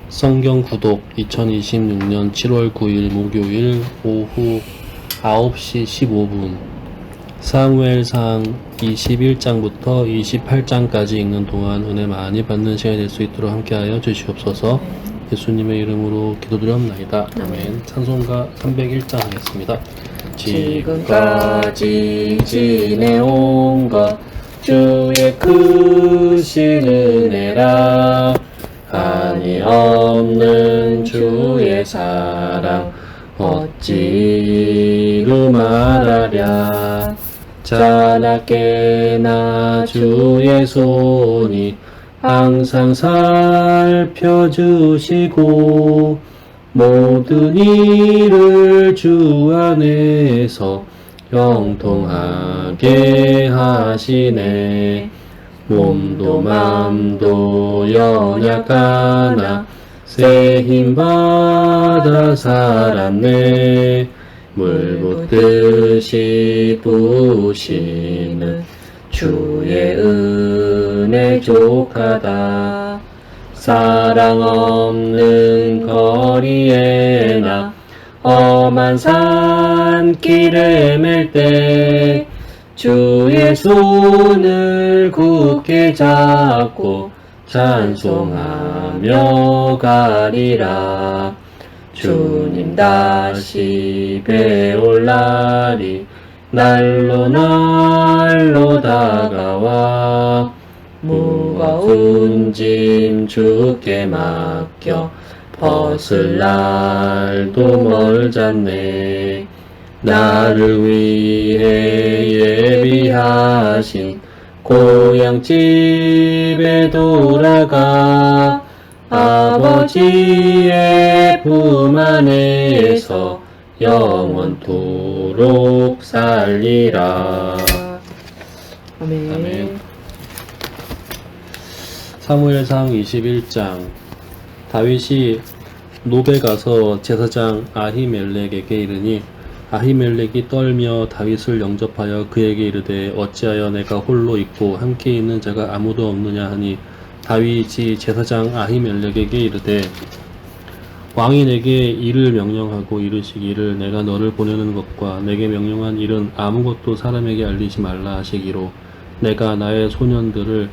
성경 구독 2026년 7월 9일 목요일 오후 9시 15분 사무엘상 21장부터 28장까지 읽는 동안 은혜 많이 받는 시간이 될 수 있도록 함께하여 주시옵소서. 예수님의 이름으로 기도드렸나이다. 아멘. 찬송가 301장 하겠습니다. 지금까지 지내온 것 주의 크신 은혜라. 한이 없는 주의 사랑 어찌로 말하랴. 자나깨나 주의 손이 항상 살펴주시고 모든 일을 주 안에서 형통하게 하시네. 몸도 맘도 연약하나 새 힘받아 살았네. 물 붓듯이 부으시는 주의 은혜 족하다. 사랑 없는 거리에 나 험한 산길에 맬 때 주의 손을 굳게 잡고 찬송하며 가리라. 주님 다시 배올 날이 날로 날로 다가와. 무거운 짐 주께 맡겨 벗을 날도 멀잖네. 나를 위해 예비하신 고향집에 돌아가 아버지의 품 안에서 영원토록 살리라. 아멘. 아멘. 사무엘상 21장. 다윗이 노베 가서 제사장 아히멜렉에게 이르니 아히멜렉이 떨며 다윗을 영접하여 그에게 이르되 어찌하여 내가 홀로 있고 함께 있는 자가 아무도 없느냐 하니 다윗이 제사장 아히멜렉에게 이르되 왕이 내게 일을 명령하고 이르시기를 내가 너를 보내는 것과 내게 명령한 일은 아무것도 사람에게 알리지 말라 하시기로 내가 나의 소년들을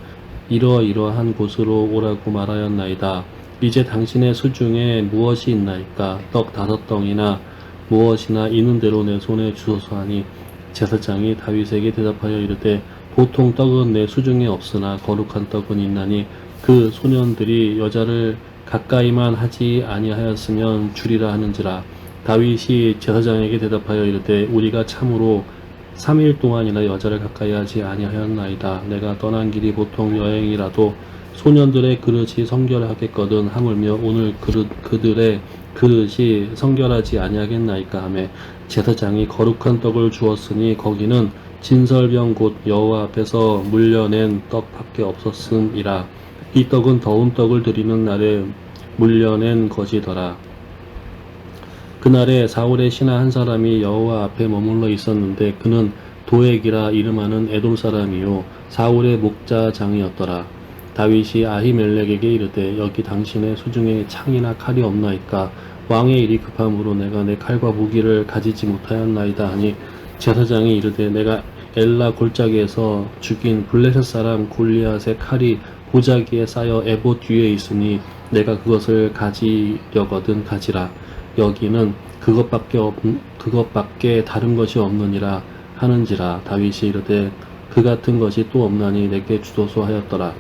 이러이러한 곳으로 오라고 말하였나이다. 이제 당신의 수중에 무엇이 있나이까? 떡 5덩이나 무엇이나 있는 대로 내 손에 주소서 하니 제사장이 다윗에게 대답하여 이르되 보통 떡은 내 수중에 없으나 거룩한 떡은 있나니 그 소년들이 여자를 가까이만 하지 아니하였으면 주리라 하는지라. 다윗이 제사장에게 대답하여 이르되 우리가 참으로 3일 동안이나 여자를 가까이 하지 아니하였나이다. 내가 떠난 길이 보통 여행이라도 소년들의 그릇이 성결하겠거든 하물며 오늘 그들의 그릇이 성결하지 아니하겠나이까 하매 제사장이 거룩한 떡을 주었으니 거기는 진설병 곧 여호와 앞에서 물려낸 떡밖에 없었음이라. 이 떡은 더운 떡을 드리는 날에 물려낸 것이더라. 그날에 사울의 신하 한 사람이 여호와 앞에 머물러 있었는데 그는 도액이라 이름하는 에돔 사람이요 사울의 목자장이었더라. 다윗이 아히멜렉에게 이르되 여기 당신의 수중에 창이나 칼이 없나이까? 왕의 일이 급함으로 내가 내 칼과 무기를 가지지 못하였나이다 하니 제사장이 이르되 내가 엘라 골짜기에서 죽인 블레셋 사람 골리앗의 칼이 보자기에 쌓여 에봇 뒤에 있으니 내가 그것을 가지려거든 가지라. 여기는 그것밖에 다른 것이 없느니라 하는지라. 다윗이 이르되 그 같은 것이 또 없나니 내게 주소서 하였더라.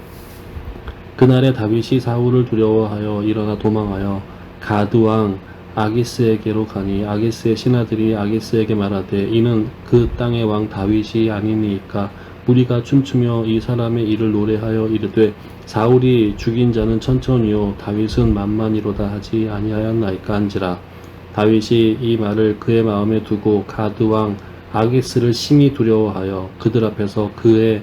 그날에 다윗이 사울을 두려워하여 일어나 도망하여 가드왕 아기스에게로 가니 아기스의 신하들이 아기스에게 말하되 이는 그 땅의 왕 다윗이 아니니까 우리가 춤추며 이 사람의 일을 노래하여 이르되 사울이 죽인 자는 천천히요 다윗은 만만이로다 하지 아니하였나이까 한지라. 다윗이 이 말을 그의 마음에 두고 가드왕 아기스를 심히 두려워하여 그들 앞에서 그의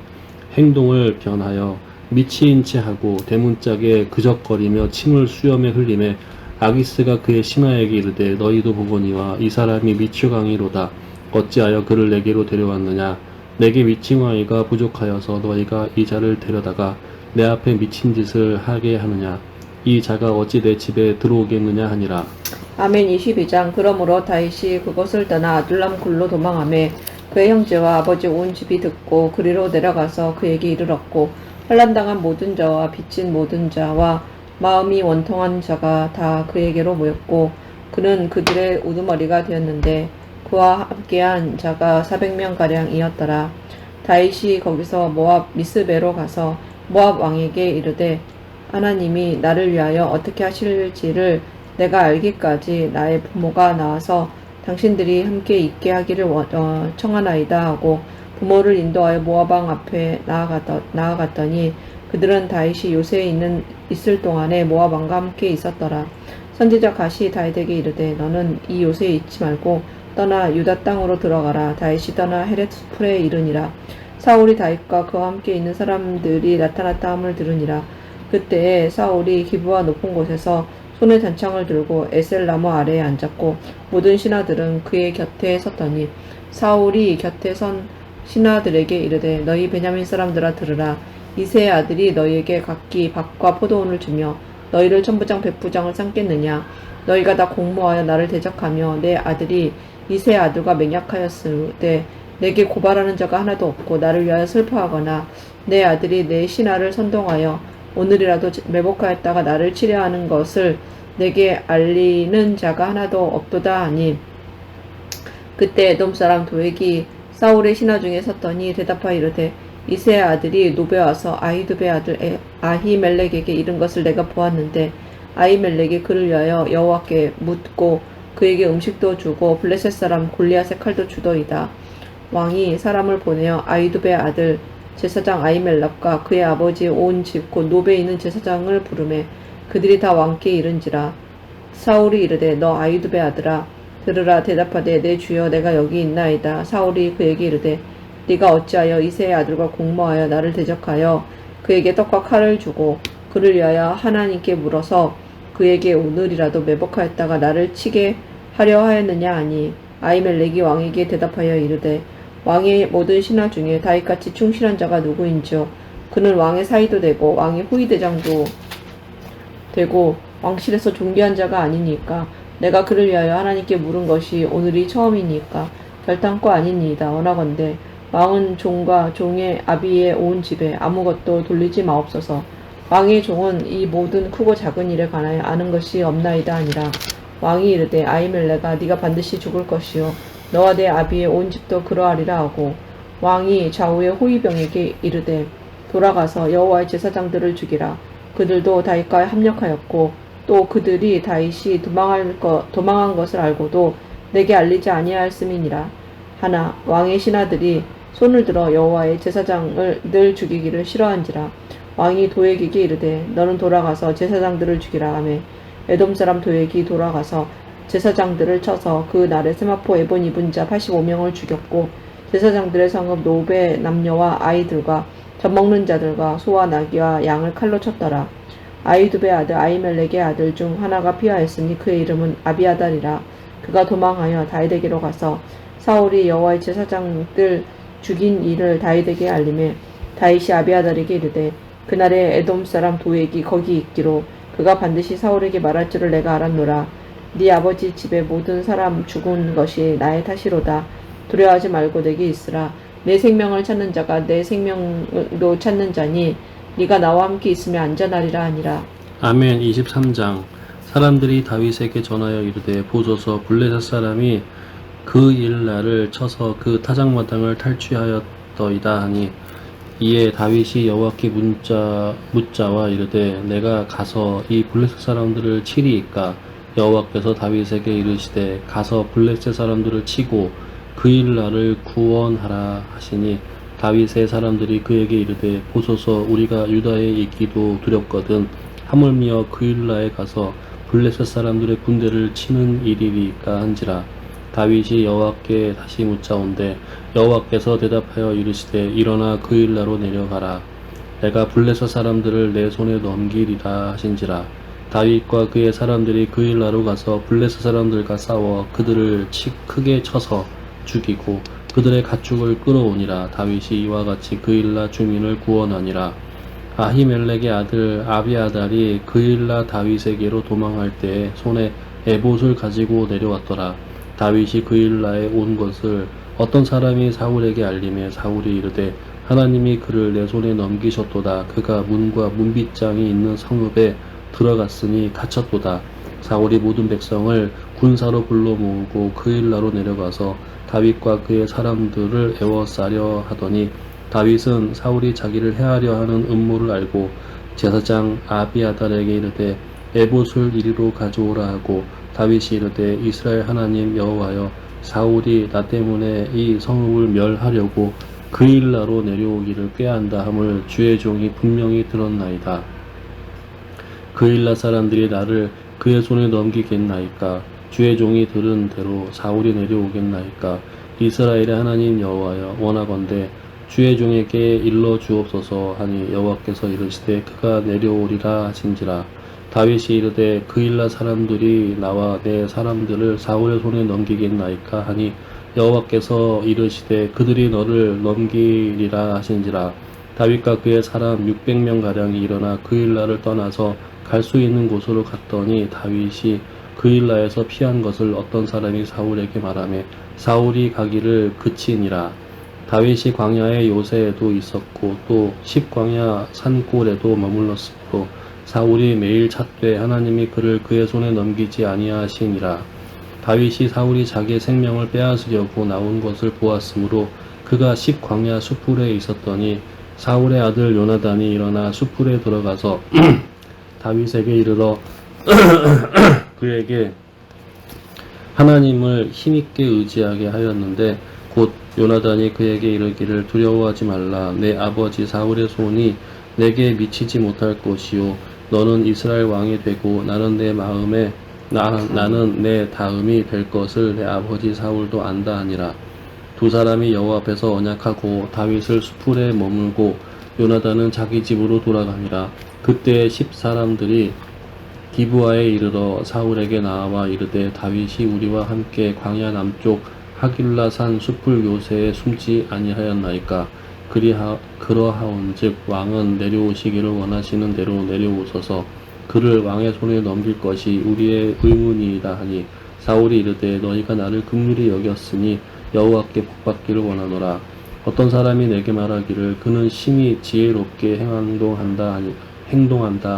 행동을 변하여 미치인 채 하고 대문짝에 그적거리며 침을 수염에 흘리매 아기스가 그의 신하에게 이르되 너희도 보거니와 이 사람이 미추강이로다. 어찌하여 그를 내게로 데려왔느냐. 내게 미친아이가 부족하여서 너희가 이 자를 데려다가 내 앞에 미친 짓을 하게 하느냐. 이 자가 어찌 내 집에 들어오겠느냐 하니라. 아멘. 22장. 그러므로 다윗이 그것을 떠나 아둘람 굴로 도망하매 그의 형제와 아버지 온 집이 듣고 그리로 내려가서 그에게 이르렀고 환난당한 모든 자와 빚진 모든 자와 마음이 원통한 자가 다 그에게로 모였고 그는 그들의 우두머리가 되었는데 그와 함께한 자가 400명가량이었더라. 다윗이 거기서 모압 미스베로 가서 모압 왕에게 이르되 하나님이 나를 위하여 어떻게 하실지를 내가 알기까지 나의 부모가 나와서 당신들이 함께 있게 하기를 청하나이다 하고 부모를 인도하여 모압 왕 앞에 나아갔더니 그들은 다윗이 요새에 있을 동안에 모압 왕과 함께 있었더라. 선지자 갓이 다윗에게 이르되 너는 이 요새에 있지 말고 떠나 유다 땅으로 들어가라. 다윗이 떠나 헤렛풀에 이르니라. 사울이 다윗과 그와 함께 있는 사람들이 나타났다 함을 들으니라. 그때에 사울이 기브와 높은 곳에서 손에 단창을 들고 에셀 나무 아래에 앉았고 모든 신하들은 그의 곁에 섰더니 사울이 곁에 선 신하들에게 이르되 너희 베냐민 사람들아 들으라. 이새의 아들이 너희에게 각기 밭과 포도원을 주며 너희를 천부장 백부장을 삼겠느냐. 너희가 다 공모하여 나를 대적하며 내 아들이 이새의 아들과 맹약하였을 때 내게 고발하는 자가 하나도 없고 나를 위하여 슬퍼하거나 내 아들이 내 신하를 선동하여 오늘이라도 매복하였다가 나를 치려하는 것을 내게 알리는 자가 하나도 없도다 하니 그때 에돔 사람 도액이 사울의 신하 중에 섰더니 대답하여 이르되 이새의 아들이 노베 와서 아히두베 아들 아히멜렉에게 이른 것을 내가 보았는데 아히멜렉이 그를 위하여 여호와께 묻고 그에게 음식도 주고 블레셋 사람 골리앗의 칼도 주더이다. 왕이 사람을 보내어 아히두베 아들 제사장 아히멜렉과 그의 아버지 온 집 곧 노베에 있는 제사장을 부르매 그들이 다 왕께 이른지라. 사울이 이르되 너 아히두베 아들아 들으라. 대답하되 내 주여 내가 여기 있나이다. 사울이 그에게 이르되 네가 어찌하여 이새의 아들과 공모하여 나를 대적하여 그에게 떡과 칼을 주고 그를 위하여 하나님께 물어서 그에게 오늘이라도 매복하였다가 나를 치게 하려 하였느냐 하니 아히멜렉이 왕에게 대답하여 이르되 왕의 모든 신하 중에 다윗같이 충실한 자가 누구인지요. 그는 왕의 사이도 되고 왕의 후위대장도 되고 왕실에서 존귀한 자가 아니니까 내가 그를 위하여 하나님께 물은 것이 오늘이 처음이니까 결단코 아니니이다. 원하건대 왕은 종과 종의 아비의 온 집에 아무것도 돌리지 마옵소서. 왕의 종은 이 모든 크고 작은 일에 관하여 아는 것이 없나이다 하니라. 왕이 이르되 아히멜렉아 네가 반드시 죽을 것이요 너와 내 아비의 온 집도 그러하리라 하고 왕이 좌우의 호위병에게 이르되 돌아가서 여호와의 제사장들을 죽이라. 그들도 다윗과 합력하였고 또 그들이 다윗이 도망한 것을 알고도 내게 알리지 아니하였음이니라. 하나 왕의 신하들이 손을 들어 여호와의 제사장을 늘 죽이기를 싫어한지라. 왕이 도액에게 이르되 너는 돌아가서 제사장들을 죽이라 하매 에돔 사람 도액이 돌아가서 제사장들을 쳐서 그 날에 세마포 에본 입은 자 85명을 죽였고 제사장들의 성읍 노베 남녀와 아이들과 젖먹는 자들과 소와 나귀와 양을 칼로 쳤더라. 아히두베 아들 아히멜렉의 아들 중 하나가 피하였으니 그의 이름은 아비아달이라. 그가 도망하여 다윗에게로 가서 사울이 여호와의 제사장들 죽인 일을 다윗에게 알림해 다윗이 아비아달에게 이르되 그날에 에돔 사람 도액이 거기 있기로 그가 반드시 사울에게 말할 줄을 내가 알았노라. 네 아버지 집의 모든 사람 죽은 것이 나의 탓이로다. 두려워하지 말고 내게 있으라. 내 생명을 찾는 자가 내 생명도 찾는 자니 네가 나와 함께 있으면 안전하리라 하니라. 아멘. 23장. 사람들이 다윗에게 전하여 이르되 보소서 블레셋 사람이 그 일날을 쳐서 그 타작마당을 탈취하였더이다 하니 이에 다윗이 여호와께 묻자와 이르되 내가 가서 이 블레셋 사람들을 치리이까. 여호와께서 다윗에게 이르시되 가서 블레셋 사람들을 치고 그 일날을 구원하라 하시니 다윗의 사람들이 그에게 이르되 보소서 우리가 유다에 있기도 두렵거든 하물며 그 일날에 가서 블레셋 사람들의 군대를 치는 일이리까 한지라. 다윗이 여호와께 다시 묻자온데 여호와께서 대답하여 이르시되 일어나 그 일나로 내려가라. 내가 블레셋 사람들을 내 손에 넘기리라 하신지라. 다윗과 그의 사람들이 그 일나로 가서 블레셋 사람들과 싸워 그들을 크게 쳐서 죽이고 그들의 가축을 끌어오니라. 다윗이 이와 같이 그 일나 주민을 구원하니라. 아히멜렉의 아들 아비아달이 그일라 다윗에게로 도망할 때에 손에 에봇을 가지고 내려왔더라. 다윗이 그일라에 온 것을 어떤 사람이 사울에게 알림해 사울이 이르되 하나님이 그를 내 손에 넘기셨도다. 그가 문과 문빗장이 있는 성읍에 들어갔으니 갇혔도다. 사울이 모든 백성을 군사로 불러 모으고 그일라로 내려가서 다윗과 그의 사람들을 에워싸려 하더니 다윗은 사울이 자기를 해하려 하는 음모를 알고 제사장 아비아달에게 이르되 에봇을 이리로 가져오라 하고 다윗이 이르되 이스라엘 하나님 여호와여 사울이 나 때문에 이 성읍을 멸하려고 그일라로 내려오기를 꾀한다 함을 주의 종이 분명히 들었나이다. 그일라 사람들이 나를 그의 손에 넘기겠나이까? 주의 종이 들은 대로 사울이 내려오겠나이까? 이스라엘의 하나님 여호와여 원하건대 주의 종에게 일러 주옵소서 하니 여호와께서 이르시되 그가 내려오리라 하신지라. 다윗이 이르되 그일라 사람들이 나와 내 사람들을 사울의 손에 넘기겠나이까 하니 여호와께서 이르시되 그들이 너를 넘기리라 하신지라. 다윗과 그의 사람 600명가량이 일어나 그일라를 떠나서 갈 수 있는 곳으로 갔더니 다윗이 그일라에서 피한 것을 어떤 사람이 사울에게 말하며 사울이 가기를 그치니라. 다윗이 광야의 요새에도 있었고 또 십광야 산골에도 머물렀으므로 사울이 매일 찾되 하나님이 그를 그의 손에 넘기지 아니하시니라. 다윗이 사울이 자기의 생명을 빼앗으려고 나온 것을 보았으므로 그가 십광야 숯불에 있었더니 사울의 아들 요나단이 일어나 숯불에 들어가서 다윗에게 이르러 그에게 하나님을 힘있게 의지하게 하였는데 곧 요나단이 그에게 이르기를 두려워하지 말라. 내 아버지 사울의 손이 내게 미치지 못할 것이요 너는 이스라엘 왕이 되고 나는 내 다음이 될 것을 내 아버지 사울도 안다 하니라. 두 사람이 여호와 앞에서 언약하고 다윗을 숯불에 머물고 요나단은 자기 집으로 돌아가니라. 그때 10사람들이 기브아에 이르러 사울에게 나와 이르되 다윗이 우리와 함께 광야 남쪽 하길라산 숯불 요새에 숨지 아니하였나이까? 그러하온즉 왕은 내려오시기를 원하시는 대로 내려오소서. 그를 왕의 손에 넘길 것이 우리의 의문이이다 하니 사울이 이르되 너희가 나를 긍휼히 여겼으니 여호와께 복받기를 원하노라. 어떤 사람이 내게 말하기를 그는 심히 지혜롭게 행동한다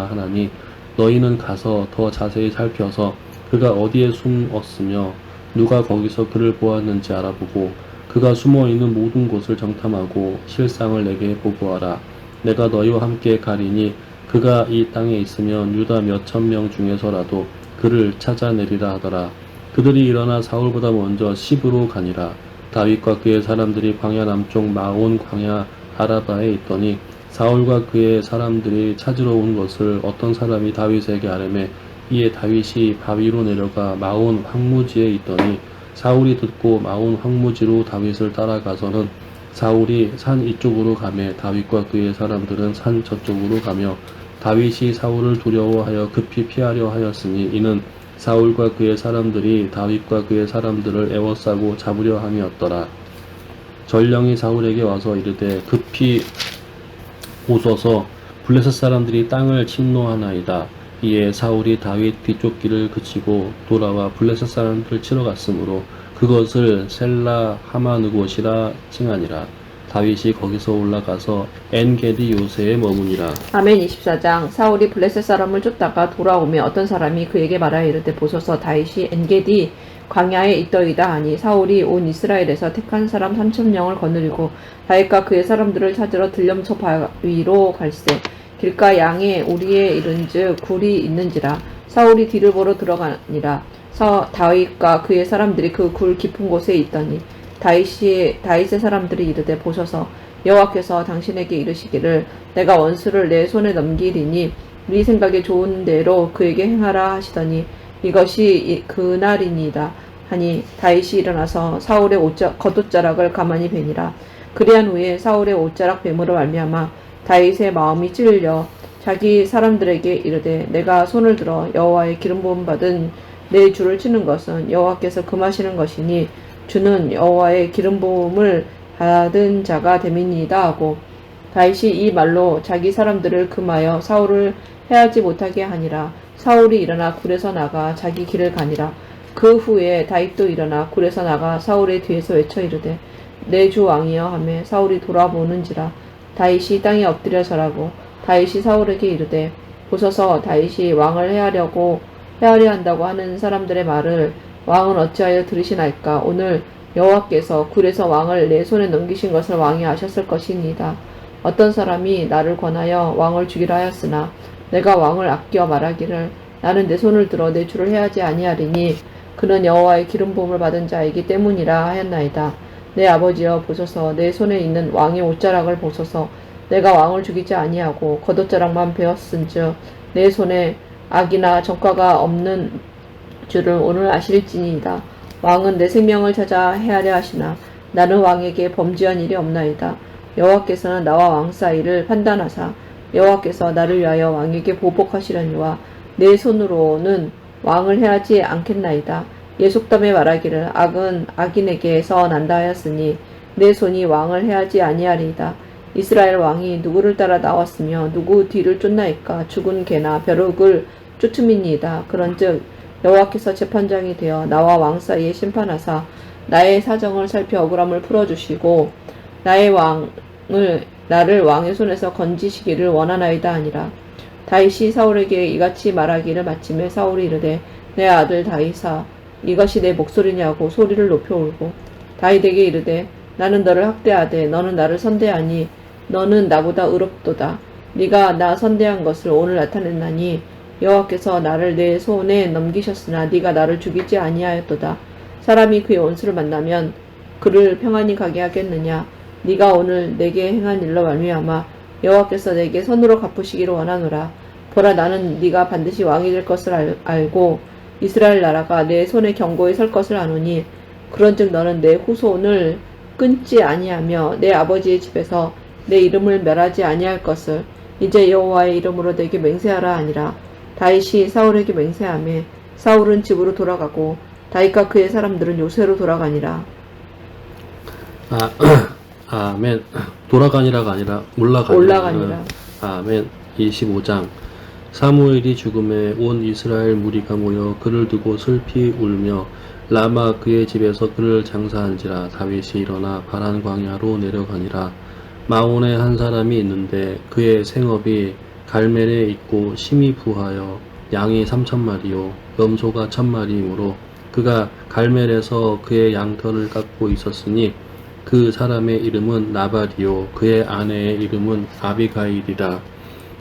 하나니 너희는 가서 더 자세히 살펴서 그가 어디에 숨었으며 누가 거기서 그를 보았는지 알아보고 그가 숨어 있는 모든 곳을 정탐하고 실상을 내게 보고하라. 내가 너희와 함께 가리니 그가 이 땅에 있으면 유다 몇천 명 중에서라도 그를 찾아내리라 하더라. 그들이 일어나 사울보다 먼저 시브로 가니라. 다윗과 그의 사람들이 광야 남쪽 마온 광야 아라바에 있더니 사울과 그의 사람들이 찾으러 온 것을 어떤 사람이 다윗에게 아뢰매 이에 다윗이 바위로 내려가 마온 황무지에 있더니 사울이 듣고 마온 황무지로 다윗을 따라가서는 사울이 산 이쪽으로 가매 다윗과 그의 사람들은 산 저쪽으로 가며 다윗이 사울을 두려워하여 급히 피하려 하였으니 이는 사울과 그의 사람들이 다윗과 그의 사람들을 에워싸고 잡으려 함이었더라. 전령이 사울에게 와서 이르되 급히 오소서 블레셋 사람들이 땅을 침노하나이다. 이에 사울이 다윗 뒤쪽 길을 그치고 돌아와 블레셋 사람들을 치러 갔으므로 그것을 셀라 하마느곳이라 칭하니라. 다윗이 거기서 올라가서 엔게디 요새에 머무니라. 아멘. 24장. 사울이 블레셋 사람을 쫓다가 돌아오며 어떤 사람이 그에게 말하여 이르되 보소서 다윗이 엔게디 광야에 있더이다 하니 사울이 온 이스라엘에서 택한 사람 3,000명을 거느리고 다윗과 그의 사람들을 찾으러 들염소 바위로 갈새 길가 양에 우리에 이른즉 굴이 있는지라. 사울이 뒤를 보러 들어가니라. 다윗과 그의 사람들이 그 굴 깊은 곳에 있더니 다윗의 사람들이 이르되 보소서 여호와께서 당신에게 이르시기를 내가 원수를 내 손에 넘기리니 네 생각에 좋은 대로 그에게 행하라 하시더니 이것이 그날이니이다 하니 다윗이 일어나서 사울의 겉옷자락을 가만히 베니라. 그리한 후에 사울의 옷자락 베므로 말미암아 다윗의 마음이 찔려 자기 사람들에게 이르되 내가 손을 들어 여호와의 기름 부음 받은 내 주를 치는 것은 여호와께서 금하시는 것이니 주는 여호와의 기름 부음을 받은 자가 됨이니이다 하고 다윗이 이 말로 자기 사람들을 금하여 사울을 해하지 못하게 하니라. 사울이 일어나 굴에서 나가 자기 길을 가니라. 그 후에 다윗도 일어나 굴에서 나가 사울의 뒤에서 외쳐 이르되 내 주 왕이여 하며 사울이 돌아보는지라. 다윗이 땅에 엎드려 절하고 다윗이 사울에게 이르되 보소서 다윗이 왕을 해하려 한다고 하는 사람들의 말을 왕은 어찌하여 들으시나이까. 오늘 여호와께서 굴에서 왕을 내 손에 넘기신 것을 왕이 아셨을 것이니이다. 어떤 사람이 나를 권하여 왕을 죽이라 하였으나 내가 왕을 아껴 말하기를 나는 내 손을 들어 내 주를 해하지 아니하리니 그는 여호와의 기름 부음을 받은 자이기 때문이라 하였나이다. 내 아버지여 보소서 내 손에 있는 왕의 옷자락을 보소서. 내가 왕을 죽이지 아니하고 겉옷자락만 베었은즉 내 손에 악이나 전과가 없는 줄을 오늘 아실지니이다. 왕은 내 생명을 찾아 해하려 하시나 나는 왕에게 범죄한 일이 없나이다. 여호와께서는 나와 왕 사이를 판단하사 여호와께서 나를 위하여 왕에게 보복하시려니와 내 손으로는 왕을 해하지 않겠나이다. 예속담에 말하기를 악은 악인에게서 난다 하였으니 내 손이 왕을 해하지 아니하리이다. 이스라엘 왕이 누구를 따라 나왔으며 누구 뒤를 쫓나이까. 죽은 개나 벼룩을 쫓음이니이다. 그런즉 여호와께서 재판장이 되어 나와 왕 사이에 심판하사 나의 사정을 살펴 억울함을 풀어주시고 나를 왕의 손에서 건지시기를 원하나이다 하니라. 다윗이 사울에게 이같이 말하기를 마침에 사울이 이르되 내 아들 다윗아 이것이 내 목소리냐고 소리를 높여 울고 다윗에게 이르되 나는 너를 학대하되 너는 나를 선대하니 너는 나보다 의롭도다. 네가 나 선대한 것을 오늘 나타냈나니 여호와께서 나를 내 손에 넘기셨으나 네가 나를 죽이지 아니하였도다. 사람이 그의 원수를 만나면 그를 평안히 가게 하겠느냐. 네가 오늘 내게 행한 일로 말미암아 여호와께서 내게 선으로 갚으시기를 원하노라. 보라 나는 네가 반드시 왕이 될 것을 알고 이스라엘 나라가 내 손에 견고히 설 것을 아노니 그런즉 너는 내 후손을 끊지 아니하며 내 아버지의 집에서 내 이름을 멸하지 아니할 것을 이제 여호와의 이름으로 내게 맹세하라 하니라. 다윗이 사울에게 맹세하며 사울은 집으로 돌아가고 다윗과 그의 사람들은 요새로 돌아가니라. 아멘. 돌아가니라가 아니라 올라가니라. 아멘. 25장. 사무엘이 죽음에 온 이스라엘 무리가 모여 그를 두고 슬피 울며 라마 그의 집에서 그를 장사한지라. 다윗이 일어나 바란 광야로 내려가니라. 마온에 한 사람이 있는데 그의 생업이 갈멜에 있고 심히 부하여 양이 3,000마리요 염소가 1,000마리이므로 그가 갈멜에서 그의 양털을 깎고 있었으니 그 사람의 이름은 나발이요 그의 아내의 이름은 아비가일이라.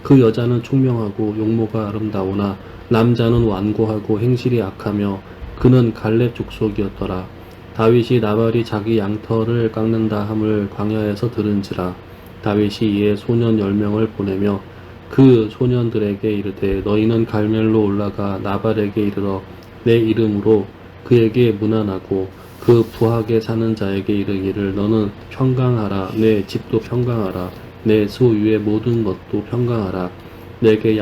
그 여자는 총명하고 용모가 아름다우나 남자는 완고하고 행실이 악하며 그는 갈렙 족속이었더라. 다윗이 나발이 자기 양털을 깎는다 함을 광야에서 들은지라. 다윗이 이에 소년 10명을 보내며 그 소년들에게 이르되 너희는 갈멜로 올라가 나발에게 이르러 내 이름으로 그에게 문안하고 그 부하게 사는 자에게 이르기를 너는 평강하라. 내 집도 평강하라. 내 소유의 모든 것도 평강하라. 내게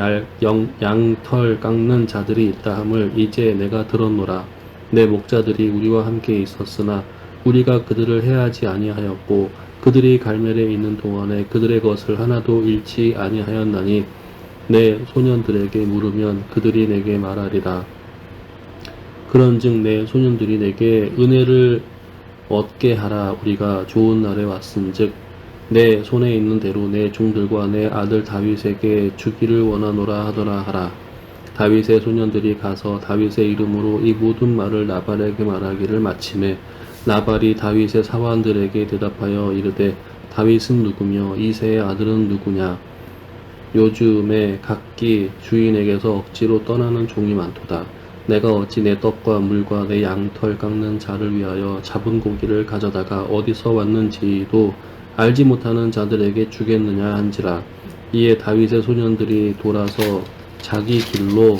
양털 깎는 자들이 있다 함을 이제 내가 들었노라. 내 목자들이 우리와 함께 있었으나 우리가 그들을 해하지 아니하였고 그들이 갈멜에 있는 동안에 그들의 것을 하나도 잃지 아니하였나니 내 소년들에게 물으면 그들이 내게 말하리라. 그런즉 내 소년들이 내게 은혜를 얻게 하라. 우리가 좋은 날에 왔은즉 내 손에 있는 대로 내 종들과 내 아들 다윗에게 주기를 원하노라 하더라 하라. 다윗의 소년들이 가서 다윗의 이름으로 이 모든 말을 나발에게 말하기를 마침에 나발이 다윗의 사환들에게 대답하여 이르되 다윗은 누구며 이새의 아들은 누구냐. 요즘에 각기 주인에게서 억지로 떠나는 종이 많도다. 내가 어찌 내 떡과 물과 내 양털 깎는 자를 위하여 잡은 고기를 가져다가 어디서 왔는지도 알지 못하는 자들에게 주겠느냐 한지라. 이에 다윗의 소년들이 돌아서 자기 길로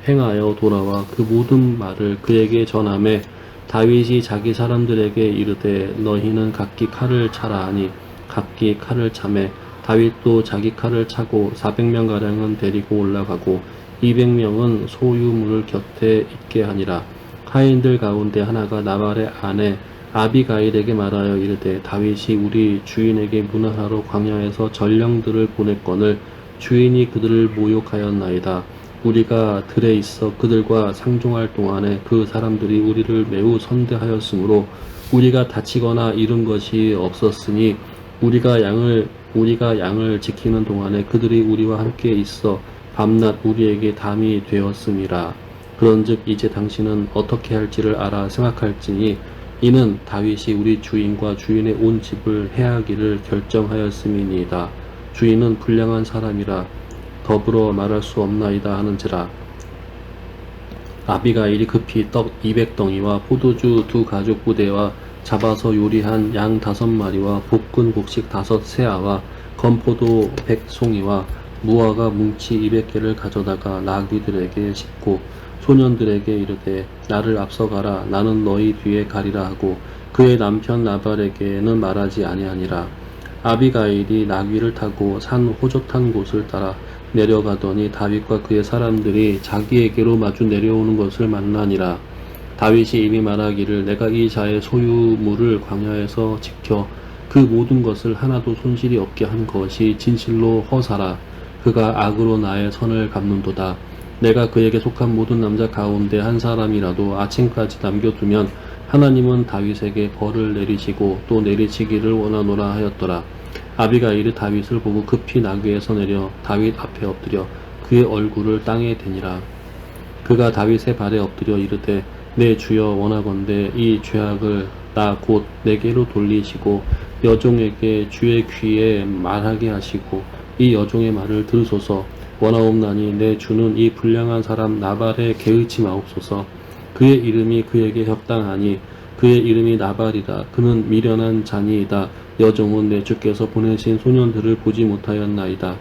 행하여 돌아와 그 모든 말을 그에게 전하매 다윗이 자기 사람들에게 이르되 너희는 각기 칼을 차라 하니 각기 칼을 차매 다윗도 자기 칼을 차고 400명가량은 데리고 올라가고 200명은 소유물을 곁에 있게 하니라. 하인들 가운데 하나가 나발의 아내 아비가일에게 말하여 이르되 다윗이 우리 주인에게 문하하러 광야에서 전령들을 보냈거늘 주인이 그들을 모욕하였나이다. 우리가 들에 있어 그들과 상종할 동안에 그 사람들이 우리를 매우 선대하였으므로 우리가 다치거나 잃은 것이 없었으니 우리가 양을 지키는 동안에 그들이 우리와 함께 있어 밤낮 우리에게 담이 되었음이라. 그런즉 이제 당신은 어떻게 할지를 알아 생각할지니 이는 다윗이 우리 주인과 주인의 온 집을 해하기를 결정하였음이니이다. 주인은 불량한 사람이라 더불어 말할 수 없나이다 하는지라. 아비가일이 급히 떡 200덩이와 포도주 2가죽 부대와 잡아서 요리한 양 5마리와 볶은 곡식 5세아와 건포도 100송이와 무화과 뭉치 200개를 가져다가 나귀들에게 싣고 소년들에게 이르되 나를 앞서가라 나는 너희 뒤에 가리라 하고 그의 남편 나발에게는 말하지 아니하니라. 아비가일이 나귀를 타고 산 호젓한 곳을 따라 내려가더니 다윗과 그의 사람들이 자기에게로 마주 내려오는 것을 만나니라. 다윗이 이미 말하기를 내가 이 자의 소유물을 광야에서 지켜 그 모든 것을 하나도 손실이 없게 한 것이 진실로 허사라. 그가 악으로 나의 선을 갚는도다. 내가 그에게 속한 모든 남자 가운데 한 사람이라도 아침까지 남겨두면 하나님은 다윗에게 벌을 내리시고 또 내리시기를 원하노라 하였더라. 아비가일이 다윗을 보고 급히 나귀에서 내려 다윗 앞에 엎드려 그의 얼굴을 땅에 대니라. 그가 다윗의 발에 엎드려 이르되 내 주여 원하건대 이 죄악을 나 곧 내게로 돌리시고 여종에게 주의 귀에 말하게 하시고 이 여종의 말을 들으소서. 원하옵나니 내 주는 이 불량한 사람 나발에 개의치 마옵소서. 그의 이름이 그에게 협당하니 그의 이름이 나발이다. 그는 미련한 자니이다. 여종은 내 주께서 보내신 소년들을 보지 못하였나이다.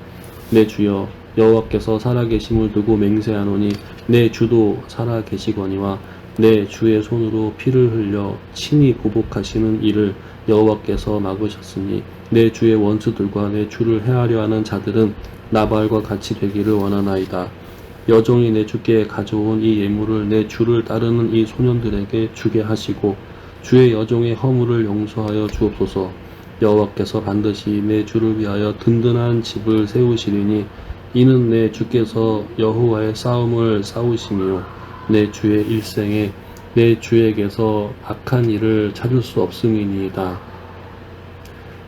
내 주여 여호와께서 살아계심을 두고 맹세하노니 내 주도 살아계시거니와 내 주의 손으로 피를 흘려 친히 보복하시는 일을 여호와께서 막으셨으니 내 주의 원수들과 내 주를 해하려 하는 자들은 나발과 같이 되기를 원하나이다. 여종이 내 주께 가져온 이 예물을 내 주를 따르는 이 소년들에게 주게 하시고 주의 여종의 허물을 용서하여 주옵소서. 여호와께서 반드시 내 주를 위하여 든든한 집을 세우시리니 이는 내 주께서 여호와의 싸움을 싸우시며 내 주의 일생에 내 주에게서 악한 일을 찾을 수 없음이니이다.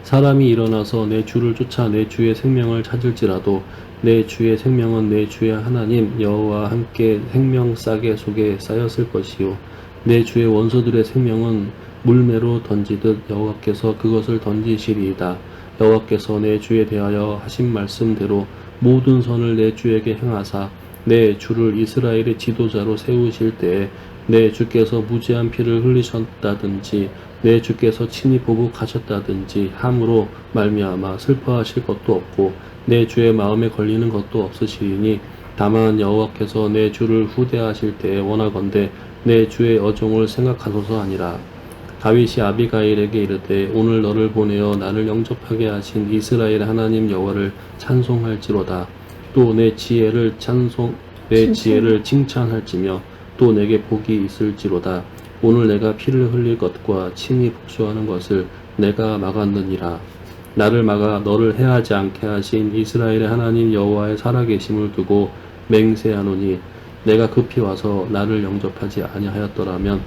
사람이 일어나서 내 주를 쫓아 내 주의 생명을 찾을지라도 내 주의 생명은 내 주의 하나님 여호와와 함께 생명 싸개 속에 쌓였을 것이요 내 주의 원수들의 생명은 물매로 던지듯 여호와께서 그것을 던지시리이다. 여호와께서 내 주에 대하여 하신 말씀대로 모든 선을 내 주에게 행하사 내 주를 이스라엘의 지도자로 세우실 때에 내 주께서 무죄한 피를 흘리셨다든지 내 주께서 친히 보복하셨다든지 함으로 말미암아 슬퍼하실 것도 없고 내 주의 마음에 걸리는 것도 없으시리니 다만 여호와께서 내 주를 후대하실 때에 원하건대 내 주의 여종을 생각하소서 하니라. 다윗이 아비가일에게 이르되 오늘 너를 보내어 나를 영접하게 하신 이스라엘 하나님 여호와를 찬송할지로다. 또 내 지혜를 칭찬할지며 또 내게 복이 있을지로다. 오늘 내가 피를 흘릴 것과 친히 복수하는 것을 내가 막았느니라. 나를 막아 너를 해하지 않게 하신 이스라엘의 하나님 여호와의 살아계심을 두고 맹세하노니 내가 급히 와서 나를 영접하지 아니하였더라면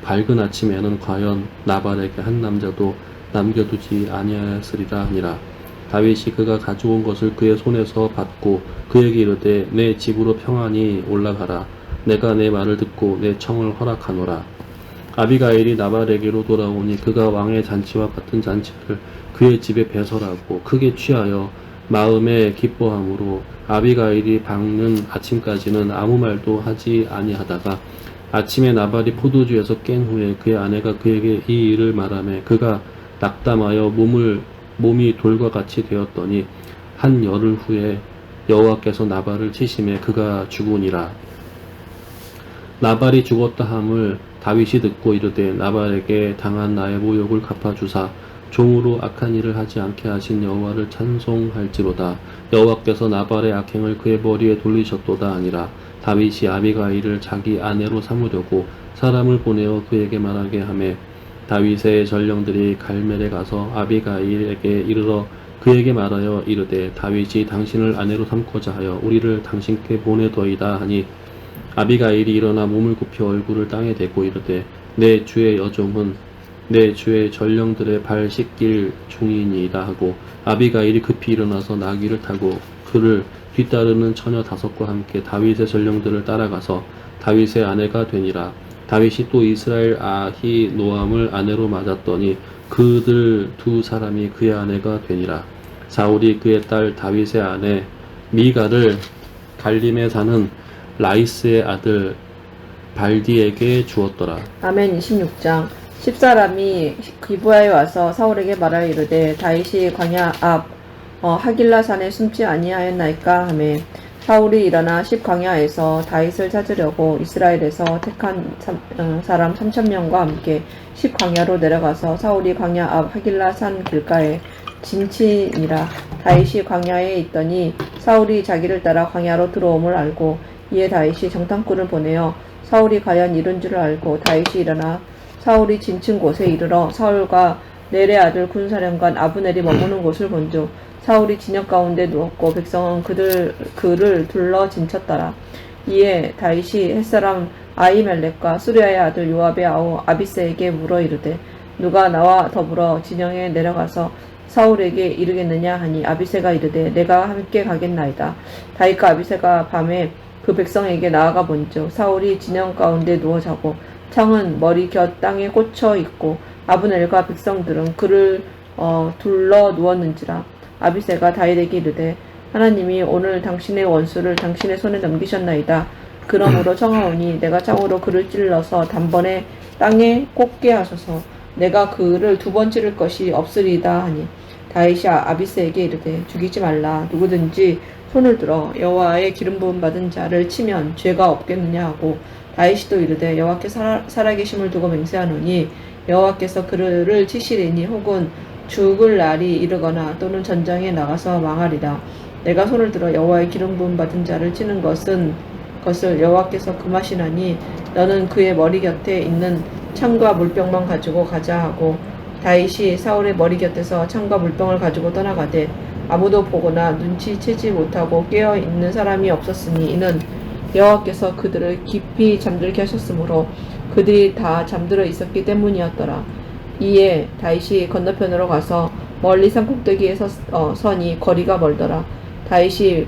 밝은 아침에는 과연 나발에게 한 남자도 남겨두지 아니하였으리라 하니라. 다윗이 그가 가져온 것을 그의 손에서 받고 그에게 이르되 내 집으로 평안히 올라가라. 내가 내 말을 듣고 내 청을 허락하노라. 아비가일이 나발에게로 돌아오니 그가 왕의 잔치와 같은 잔치를 그의 집에 배설하고 크게 취하여 마음에 기뻐함으로 아비가일이 밝는 아침까지는 아무 말도 하지 아니하다가 아침에 나발이 포도주에서 깬 후에 그의 아내가 그에게 이 일을 말하매 그가 낙담하여 몸이 돌과 같이 되었더니 한 열흘 후에 여호와께서 나발을 치심에 그가 죽으니라. 나발이 죽었다 함을 다윗이 듣고 이르되 나발에게 당한 나의 모욕을 갚아주사 종으로 악한 일을 하지 않게 하신 여호와를 찬송할지로다. 여호와께서 나발의 악행을 그의 머리에 돌리셨도다 아니라. 다윗이 아비가일을 자기 아내로 삼으려고 사람을 보내어 그에게 말하게 하매 다윗의 전령들이 갈멜에 가서 아비가일에게 이르러 그에게 말하여 이르되 다윗이 당신을 아내로 삼고자 하여 우리를 당신께 보내더이다 하니 아비가일이 일어나 몸을 굽혀 얼굴을 땅에 대고 이르되 내 주의 여종은 내 주의 전령들의 발 씻길 종이니이다 하고 아비가일이 급히 일어나서 나귀를 타고 그를 뒤따르는 처녀 5과 함께 다윗의 전령들을 따라가서 다윗의 아내가 되니라. 다윗이 또 이스라엘 아히노암을 아내로 맞았더니 그들 2사람이 그의 아내가 되니라. 사울이 그의 딸 다윗의 아내 미가를 갈림에 사는 라이스의 아들 발디에게 주었더라. 아멘. 26장 10사람이 기브아에 와서 사울에게 말하여 이르되 다윗이 광야 앞 하길라 산에 숨지 아니하였나이까 하매 사울이 일어나 10광야에서 다윗을 찾으려고 이스라엘에서 택한 사람 3,000명과 함께 10광야로 내려가서 사울이 광야 앞 하길라 산 길가에 진치니라. 다윗이 광야에 있더니 사울이 자기를 따라 광야로 들어옴을 알고 이에 다윗이 정탐꾼을 보내어 사울이 과연 이른 줄을 알고 다윗이 일어나 사울이 진친 곳에 이르러 사울과 넬의 아들 군사령관 아브넬이 머무는 곳을 본즉 사울이 진영 가운데 누웠고 백성은 그를 둘러 진쳤더라. 이에 다윗이 햇사람 아히멜렉과 수리아의 아들 요압의 아우 아비새에게 물어 이르되 누가 나와 더불어 진영에 내려가서 사울에게 이르겠느냐 하니 아비새가 이르되 내가 함께 가겠나이다. 다윗과 아비새가 밤에 그 백성에게 나아가 본즉 사울이 진영 가운데 누워 자고 창은 머리 곁 땅에 꽂혀 있고 아브넬과 백성들은 그를 둘러 누웠는지라. 아비새가 다윗에게 이르되 하나님이 오늘 당신의 원수를 당신의 손에 넘기셨나이다. 그러므로 청하오니 내가 창으로 그를 찔러서 단번에 땅에 꽂게 하소서. 내가 그를 2번 찌를 것이 없으리이다 하니 다윗이 아비새에게 이르되 죽이지 말라. 누구든지 손을 들어 여호와의 기름 부음 받은 자를 치면 죄가 없겠느냐 하고 다윗이 또 이르되 여호와께 살아계심을 두고 맹세하노니 여호와께서 그를 치시리니 혹은 죽을 날이 이르거나 또는 전장에 나가서 망하리라. 내가 손을 들어 여호와의 기름 부음 받은 자를 치는 것을 여호와께서 금하시나니 너는 그의 머리 곁에 있는 창과 물병만 가지고 가자 하고 다윗이 사울의 머리 곁에서 창과 물병을 가지고 떠나가되 아무도 보거나 눈치채지 못하고 깨어 있는 사람이 없었으니 이는 여호와께서 그들을 깊이 잠들게 하셨으므로 그들이 다 잠들어 있었기 때문이었더라. 이에 다윗이 건너편으로 가서 멀리 산꼭대기에 서니 거리가 멀더라. 다윗이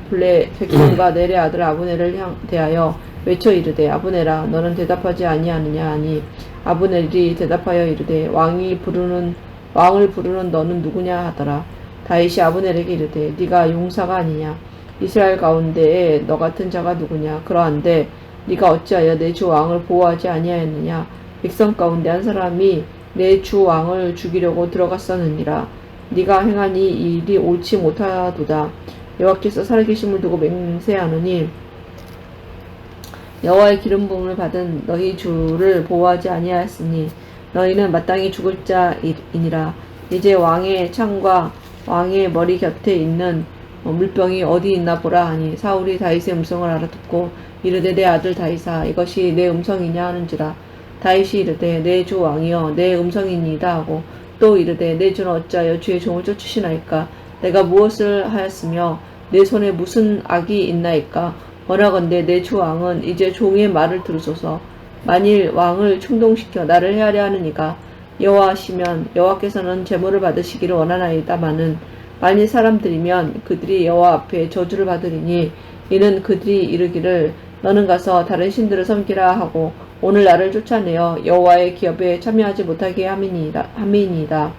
백성과 넬의 아들 아브넬을 대하여 외쳐 이르되 아브넬아 너는 대답하지 아니하느냐 하니 아브넬이 대답하여 이르되 왕을 부르는 너는 누구냐 하더라. 다윗이 아브넬에게 이르되 네가 용사가 아니냐. 이스라엘 가운데에 너 같은 자가 누구냐. 그러한데 네가 어찌하여 내 주 왕을 보호하지 아니하였느냐. 백성 가운데 한 사람이 내 주 왕을 죽이려고 들어갔었느니라. 네가 행한 이 일이 옳지 못하도다. 여호와께서 살아계심을 두고 맹세하노니 여호와의 기름 부음을 받은 너희 주를 보호하지 아니하였으니 너희는 마땅히 죽을 자이니라. 이제 왕의 창과 왕의 머리 곁에 있는 물병이 어디 있나 보라 하니 사울이 다윗의 음성을 알아듣고 이르되 내 아들 다윗아 이것이 내 음성이냐 하는지라. 다윗이 이르되 내 주 왕이여 내 음성이니이다 하고 또 이르되 내 주는 어찌하여 주의 종을 쫓으시나이까. 내가 무엇을 하였으며 내 손에 무슨 악이 있나이까. 원하건대 내 주 왕은 이제 종의 말을 들으소서. 만일 왕을 충동시켜 나를 헤아려 하느니가 여호와시면 여호와께서는 제물을 받으시기를 원하나이다마는 만일 사람들이면 그들이 여호와 앞에 저주를 받으리니 이는 그들이 이르기를 너는 가서 다른 신들을 섬기라 하고 오늘 나를 쫓아내어 여호와의 기업에 참여하지 못하게 함이니이다.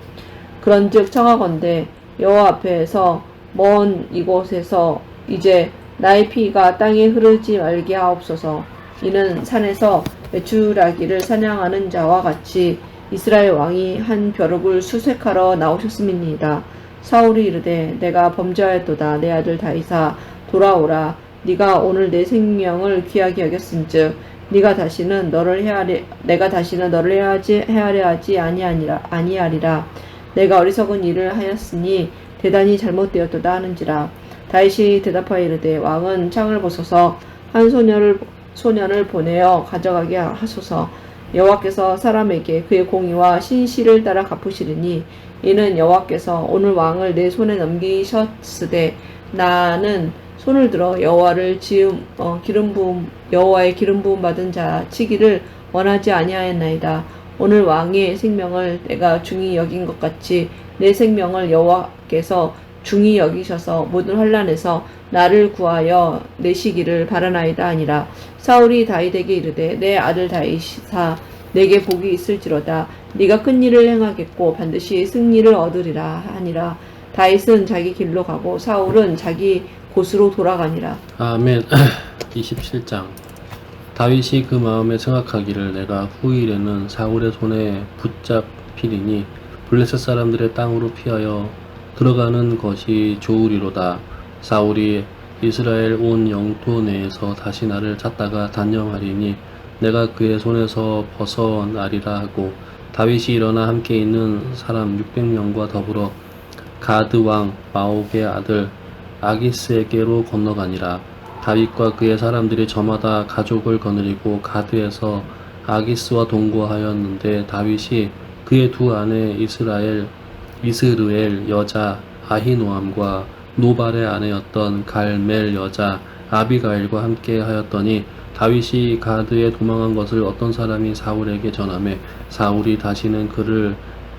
그런즉 청하건대 여호와 앞에서 먼 이곳에서 이제 나의 피가 땅에 흐르지 말게 하옵소서. 이는 산에서 메추라기를 사냥하는 자와 같이 이스라엘 왕이 한 벼룩을 수색하러 나오셨음이니이다. 사울이 이르되 내가 범죄하였도다. 내 아들 다윗아 돌아오라. 네가 오늘 내 생명을 귀하게 여겼은즉 내가 다시는 너를 헤아려 하지 아니하리라. 내가 어리석은 일을 하였으니 대단히 잘못되었도다 하는지라. 다윗이 대답하여 이르되 왕은 창을 벗어서 한 소년을 보내어 가져가게 하소서. 여호와께서 사람에게 그의 공의와 신실을 따라 갚으시리니 이는 여호와께서 오늘 왕을 내 손에 넘기셨으되 나는 손을 들어 여호와의 기름 부음 받은 자 치기를 원하지 아니하였나이다. 오늘 왕의 생명을 내가 중히 여긴 것 같이 내 생명을 여호와께서 중히 여기셔서 모든 환난에서 나를 구하여 내시기를 바라나이다 하니라. 사울이 다윗에게 이르되 내 아들 다윗아 내게 복이 있을지로다. 네가 큰 일을 행하겠고 반드시 승리를 얻으리라 하니라. 다윗은 자기 길로 가고 사울은 자기 곳으로 돌아가니라. 아멘. 27장. 다윗이 그 마음에 생각하기를 내가 후일에는 사울의 손에 붙잡히리니 블레셋 사람들의 땅으로 피하여 들어가는 것이 좋으리로다. 사울이 이스라엘 온 영토 내에서 다시 나를 찾다가 단영하리니 내가 그의 손에서 벗어나리라 하고 다윗이 일어나 함께 있는 사람 600명과 더불어 가드 왕 마옥의 아들 아기스에게로 건너가니라. 다윗과 그의 사람들이 저마다 가족을 거느리고 가드에서 아기스와 동거하였는데 다윗이 그의 두 아내 이스르엘 여자 아히노암과 노발의 아내였던 갈멜 여자 아비가일과 함께 하였더니 다윗이 가드에 도망한 것을 어떤 사람이 사울에게 전하매 사울이 다시는 그를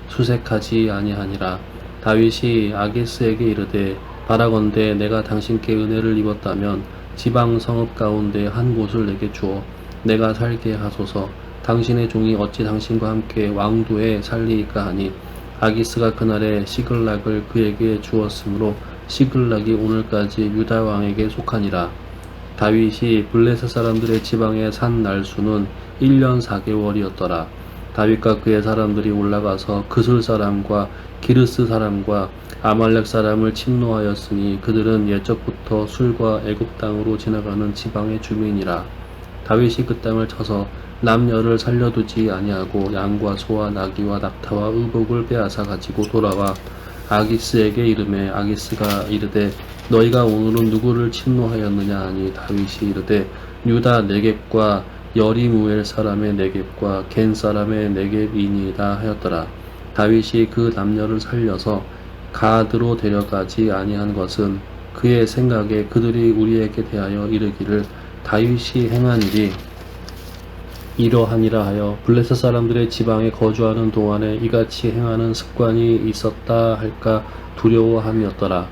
수색하지 아니하니라. 다윗이 아기스에게 이르되 바라건대 내가 당신께 은혜를 입었다면 지방 성읍 가운데 한 곳을 내게 주어 내가 살게 하소서. 당신의 종이 어찌 당신과 함께 왕도에 살리이까 하니 아기스가 그날에 시글락을 그에게 주었으므로 시글락이 오늘까지 유다 왕에게 속하니라. 다윗이 블레셋 사람들의 지방에 산 날수는 1년 4개월이었더라. 다윗과 그의 사람들이 올라가서 그술 사람과 기르스 사람과 아말렉 사람을 침노하였으니 그들은 옛적부터 술과 애굽 땅으로 지나가는 지방의 주민이라. 다윗이 그 땅을 쳐서 남녀를 살려두지 아니하고 양과 소와 나귀와 낙타와 의복을 빼앗아 가지고 돌아와 아기스에게 이르매 아기스가 이르되 너희가 오늘은 누구를 침노하였느냐 하니 다윗이 이르되 유다 네겝과 여리무엘 사람의 네겝과 겐 사람의 네겝이니이다 하였더라. 다윗이 그 남녀를 살려서 가드로 데려가지 아니한 것은 그의 생각에 그들이 우리에게 대하여 이르기를 다윗이 행한 일이 이러하니라 하여 블레셋 사람들의 지방에 거주하는 동안에 이같이 행하는 습관이 있었다 할까 두려워함이었더라.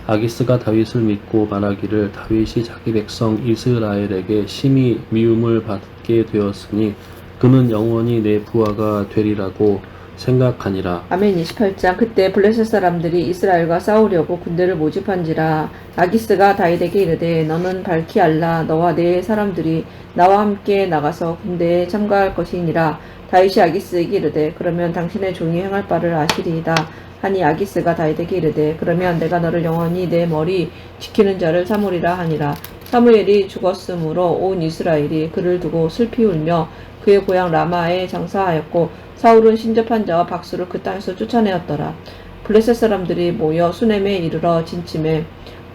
아기스가 다윗을 믿고 말하기를 다윗이 자기 백성 이스라엘에게 심히 미움을 받게 되었으니 그는 영원히 내 부하가 되리라고 생각하니라. 아멘. 28장. 그때 블레셋 사람들이 이스라엘과 싸우려고 군대를 모집한지라. 아기스가 다윗에게 이르되 너는 밝히 알라. 너와 내 사람들이 나와 함께 나가서 군대에 참가할 것이니라. 다윗이 아기스에게 이르되 그러면 당신의 종이 행할 바를 아시리이다 하니 아기스가 다윗에게 이르되 그러면 내가 너를 영원히 내 머리 지키는 자를 삼으리라 하니라. 사무엘이 죽었으므로 온 이스라엘이 그를 두고 슬피 울며 그의 고향 라마에 장사하였고 사울은 신접한 자와 박수를 그 땅에서 쫓아내었더라. 블레셋 사람들이 모여 수넴에 이르러 진침해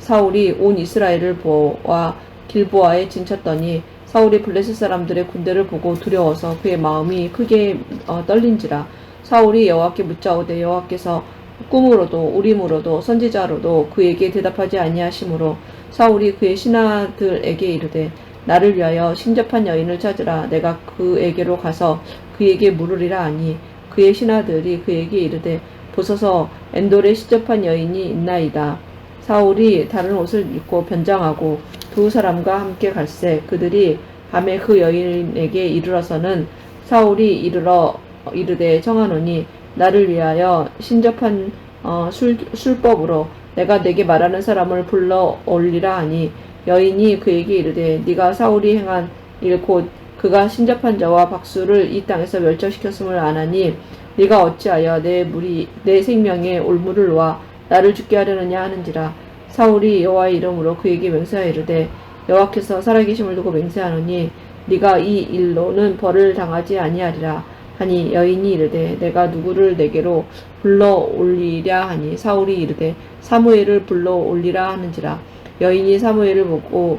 사울이 온 이스라엘을 보아 길보아에 진쳤더니 사울이 블레셋 사람들의 군대를 보고 두려워서 그의 마음이 크게 떨린지라. 사울이 여호와께 묻자오되 여호와께서 꿈으로도 우림으로도 선지자로도 그에게 대답하지 아니하시므로 사울이 그의 신하들에게 이르되 나를 위하여 신접한 여인을 찾으라. 내가 그에게로 가서 그에게 물으리라 하니 그의 신하들이 그에게 이르되 보소서 엔돌에 신접한 여인이 있나이다. 사울이 다른 옷을 입고 변장하고 두 사람과 함께 갈새 그들이 밤에 그 여인에게 이르러서는 사울이 이르되 청하노니 나를 위하여 신접한 술법으로 내가 내게 말하는 사람을 불러 올리라 하니 여인이 그에게 이르되 네가 사울이 행한 일 곧 그가 신접한 자와 박수를 이 땅에서 멸절시켰음을 아나니 네가 어찌하여 내 생명에 올무를 놓아 나를 죽게 하려느냐 하는지라. 사울이 여호와의 이름으로 그에게 맹세하여 이르되 여호와께서 살아계심을 두고 맹세하노니 네가 이 일로는 벌을 당하지 아니하리라 하니 여인이 이르되 내가 누구를 내게로 불러 올리랴 하니 사울이 이르되 사무엘을 불러 올리라 하는지라. 여인이 사무엘을 보고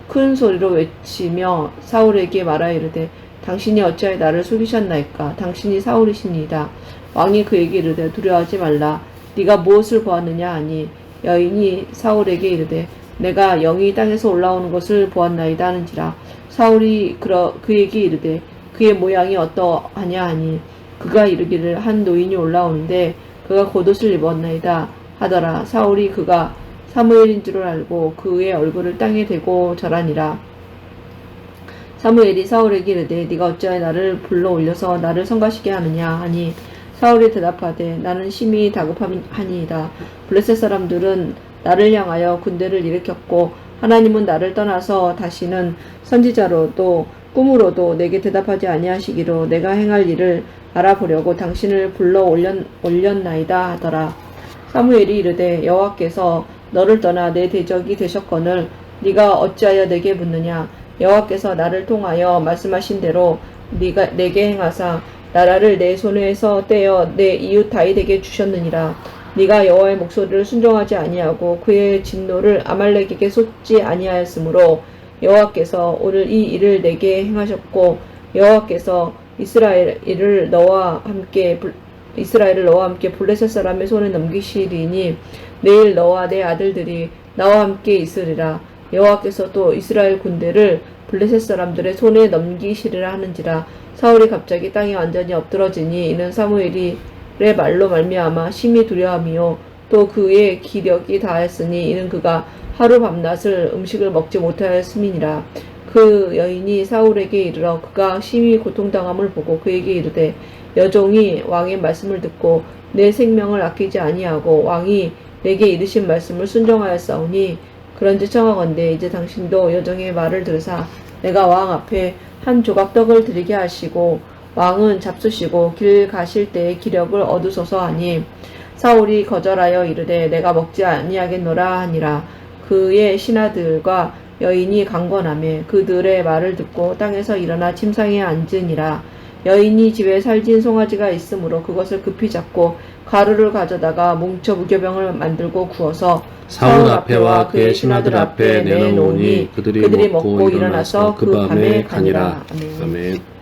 큰 소리로 외치며 사울에게 말하여 이르되 당신이 어찌하여 나를 속이셨나이까? 당신이 사울이시니이다. 왕이 그에게 이르되 두려워하지 말라. 네가 무엇을 보았느냐 하니 여인이 사울에게 이르되 내가 영이 땅에서 올라오는 것을 보았나이다 하는지라. 사울이 그에게 이르되 그의 모양이 어떠하냐 하니 그가 이르기를 한 노인이 올라오는데 그가 겉옷을 입었나이다 하더라. 사울이 그가 사무엘인 줄을 알고 그의 얼굴을 땅에 대고 절하니라. 사무엘이 사울에게 이르되 네가 어찌하여 나를 불러 올려서 나를 성가시게 하느냐 하니 사울이 대답하되 나는 심히 다급하니이다. 블레셋 사람들은 나를 향하여 군대를 일으켰고 하나님은 나를 떠나서 다시는 선지자로도 꿈으로도 내게 대답하지 아니하시기로 내가 행할 일을 알아보려고 당신을 불러 올렸나이다 하더라. 사무엘이 이르되 여호와께서 너를 떠나 내 대적이 되셨거늘 네가 어찌하여 내게 묻느냐. 여호와께서 나를 통하여 말씀하신 대로 네가 내게 행하사 나라를 내 손에서 떼어 내 이웃 다윗에게 주셨느니라. 네가 여호와의 목소리를 순종하지 아니하고 그의 진노를 아말렉에게 쏟지 아니하였으므로 여호와께서 오늘 이 일을 내게 행하셨고 여호와께서 이스라엘을 너와 함께 블레셋 사람의 손에 넘기시리니 내일 너와 내 아들들이 나와 함께 있으리라. 여호와께서 또 이스라엘 군대를 블레셋 사람들의 손에 넘기시리라 하는지라. 사울이 갑자기 땅에 완전히 엎드러지니 이는 사무엘의 말로 말미암아 심히 두려움이요 또 그의 기력이 다하였으니 이는 그가 하루 밤낮을 음식을 먹지 못하였음이니라. 그 여인이 사울에게 이르러 그가 심히 고통당함을 보고 그에게 이르되 여종이 왕의 말씀을 듣고 내 생명을 아끼지 아니하고 왕이 내게 이르신 말씀을 순종하였사오니 그런즉 청하건대 이제 당신도 여종의 말을 들으사 내가 왕 앞에 한 조각 떡을 드리게 하시고 왕은 잡수시고 길 가실 때에 기력을 얻으소서 하니 사울이 거절하여 이르되 내가 먹지 아니하겠노라 하니라. 그의 신하들과 여인이 강권하며 그들의 말을 듣고 땅에서 일어나 침상에 앉으니라. 여인이 집에 살진 송아지가 있으므로 그것을 급히 잡고 가루를 가져다가 뭉쳐 무교병을 만들고 구워서 사울 앞에와 그의 신하들 앞에 내놓으니 그들이 먹고 일어나서 그 밤에 가니라. 아멘.